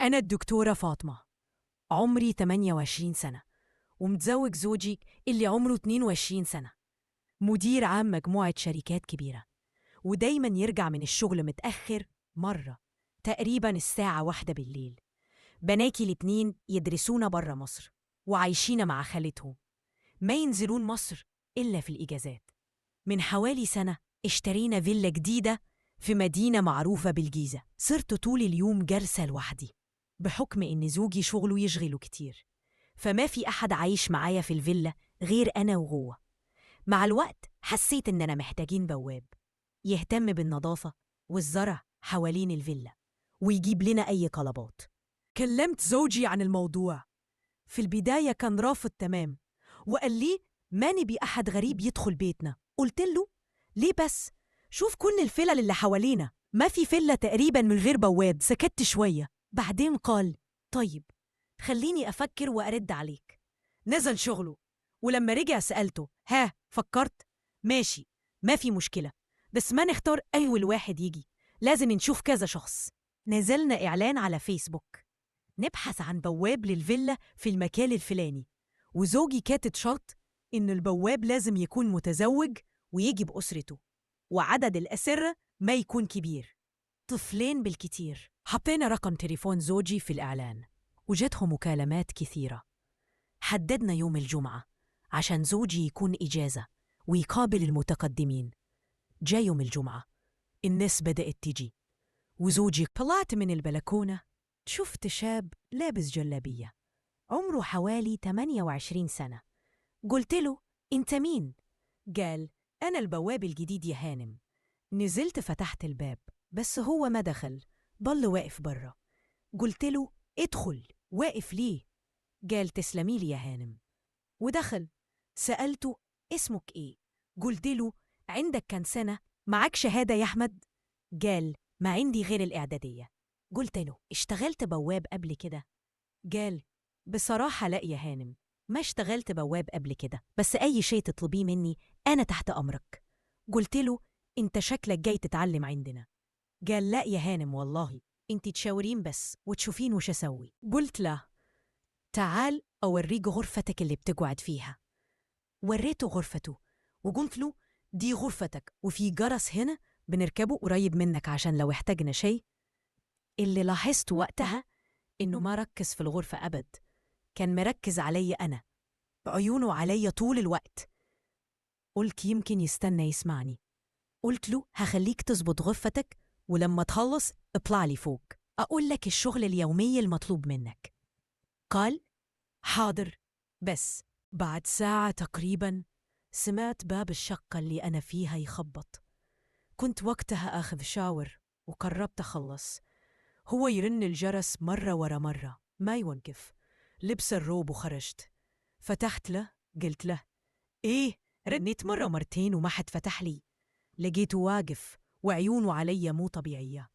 أنا الدكتورة فاطمة، عمري 28 سنة ومتزوج زوجي اللي عمره 22 سنة، مدير عام مجموعة شركات كبيرة، ودايما يرجع من الشغل متأخر مرة تقريبا الساعة 1 بالليل. بناتي الاتنين يدرسون برا مصر وعايشين مع خالتهم، ما ينزلون مصر إلا في الإجازات. من حوالي سنة اشترينا فيلا جديدة في مدينة معروفة بالجيزة. صرت طول اليوم جالسة لوحدي بحكم إن زوجي شغله يشغله كتير، فما في أحد عايش معايا في الفيلا غير أنا وهو. مع الوقت حسيت إننا محتاجين بواب يهتم بالنظافة والزرع حوالين الفيلا ويجيب لنا أي طلبات. كلمت زوجي عن الموضوع. في البداية كان رافض تمام وقال لي ما نبي أحد غريب يدخل بيتنا. قلت له ليه بس؟ شوف كل الفلل اللي حوالينا، ما في فيلا تقريبا من غير بواب. سكت شوية بعدين قال طيب خليني أفكر وأرد عليك. نزل شغله، ولما رجع سألته ها فكرت؟ ماشي، ما في مشكلة، بس ما نختار أول واحد يجي، لازم نشوف كذا شخص. نزلنا إعلان على فيسبوك نبحث عن بواب للفيلا في المكان الفلاني، وزوجي كاتب شرط إن البواب لازم يكون متزوج ويجي بأسرته، وعدد الأسرة ما يكون كبير، طفلين بالكتير. حطينا رقم تليفون زوجي في الإعلان وجته مكالمات كثيرة. حددنا يوم الجمعة عشان زوجي يكون إجازة ويقابل المتقدمين. جاء يوم الجمعة، الناس بدأت تجي وزوجي طلعت من البلكونة، شفت شاب لابس جلابية عمره حوالي 28 سنة. قلت له انت مين؟ قال أنا البواب الجديد يا هانم. نزلت فتحت الباب بس هو ما دخل، ضل واقف برا. قلت له ادخل، واقف ليه؟ قال تسلمي لي يا هانم ودخل. سألته اسمك ايه؟ قلت له عندك كان سنة؟ معك شهادة يا أحمد؟ قال ما عندي غير الإعدادية. قلت له اشتغلت بواب قبل كده؟ قال بصراحة لا يا هانم، ما اشتغلت بواب قبل كده، بس أي شيء تطلبيه مني أنا تحت أمرك. قلت له انت شكلك جاي تتعلم عندنا. قال لا يا هانم والله، انت تشاورين بس وتشوفين وش أسوي. قلت له تعال أوريك غرفتك اللي بتقعد فيها. وريته غرفته وقلت له دي غرفتك وفي جرس هنا بنركبه قريب منك عشان لو احتاجنا شيء. اللي لاحظت وقتها إنه ما ركز في الغرفة أبد، كان مركز علي أنا، بعيونه علي طول الوقت. قلت يمكن يستنى يسمعني. قلت له هخليك تظبط غرفتك ولما تخلص اطلع لي فوق أقول لك الشغل اليومي المطلوب منك. قال حاضر. بس بعد ساعة تقريبا سمعت باب الشقة اللي أنا فيها يخبط. كنت وقتها آخذ شاور وقربت أخلص. هو يرن الجرس مرة ورا مرة ما يوقف. لبس الروب وخرجت. فتحت له، قلت له إيه؟ رنيت مرة مرتين وما حد فتح لي. لقيته واقف وعيونه علي مو طبيعية.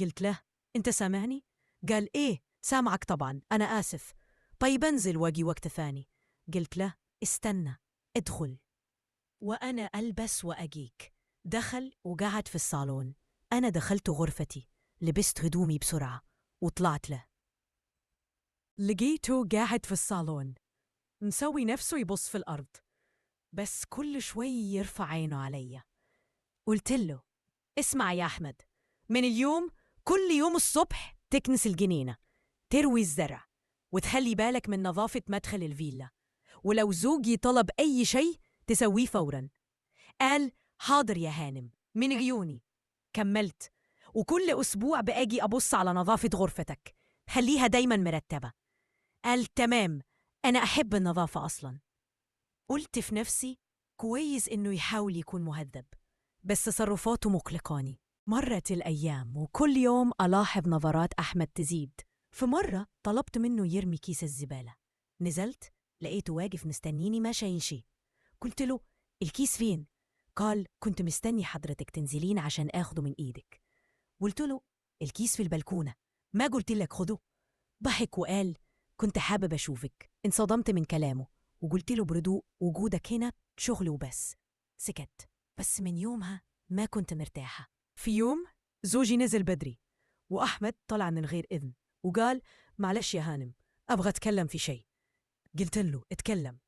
قلت له أنت سامعني؟ قال إيه سامعك طبعا، أنا آسف، طيب أنزل واجي وقت ثاني. قلت له استنى ادخل وأنا ألبس وأجيك. دخل وقعد في الصالون. أنا دخلت غرفتي، لبست هدومي بسرعة وطلعت له. لقيته قاعد في الصالون مسوي نفسه يبص في الأرض، بس كل شوي يرفع عينه علي. قلت له اسمع يا أحمد، من اليوم كل يوم الصبح تكنس الجنينة، تروي الزرع، وتخلي بالك من نظافة مدخل الفيلا، ولو زوجي طلب أي شيء تسويه فوراً. قال حاضر يا هانم من عيوني. كملت وكل أسبوع بأجي أبص على نظافة غرفتك، خليها دايما مرتبة. قال تمام، أنا أحب النظافة أصلا. قلت في نفسي كويس إنه يحاول يكون مهذب، بس تصرفاته مقلقاني. مرت الأيام وكل يوم ألاحظ نظرات أحمد تزيد. في مرة طلبت منه يرمي كيس الزبالة، نزلت لقيته واقف مستنيني ما شايل شي. قلت له الكيس فين؟ قال كنت مستني حضرتك تنزلين عشان آخده من إيدك. قلت له الكيس في البلكونة، ما قلت لك خده؟ ضحك وقال كنت حابب أشوفك. انصدمت من كلامه وقلت له بردوء وجودك هنا شغل وبس. سكت، بس من يومها ما كنت مرتاحة. في يوم زوجي نزل بدري وأحمد طلع من غير إذن وقال: معلش يا هانم، أبغى أتكلم في شيء. قلت له: اتكلم.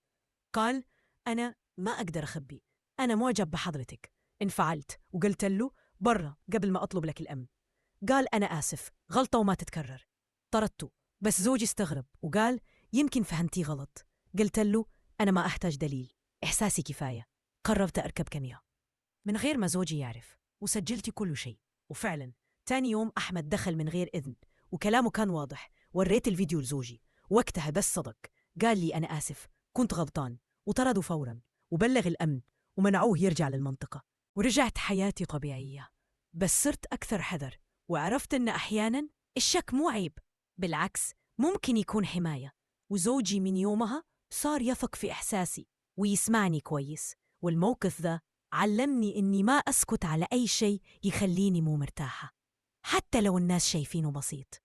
قال: أنا ما أقدر أخبي، أنا معجب بحضرتك. انفعلت وقلت له: برا قبل ما أطلب لك الأمن. قال: أنا آسف، غلطة وما تتكرر. طردته، بس زوجي استغرب وقال: يمكن فهمتي غلط. قلت له: أنا ما أحتاج دليل، إحساسي كفاية. قررت أركب كاميرا من غير ما زوجي يعرف، وسجلت كل شيء. وفعلا تاني يوم أحمد دخل من غير إذن، وكلامه كان واضح. وريت الفيديو لزوجي، وقتها بس صدق. قال لي: أنا آسف، كنت غلطان. وطرده فورا وبلغ الأمن ومنعوه يرجع للمنطقة. ورجعت حياتي طبيعية، بس صرت أكثر حذر، وعرفت أن أحيانا الشك مو عيب، بالعكس ممكن يكون حماية. وزوجي من يومها صار يثق في إحساسي ويسمعني كويس. والموقف ذا علمني إني ما أسكت على أي شيء يخليني مو مرتاحة، حتى لو الناس شايفينه بسيط.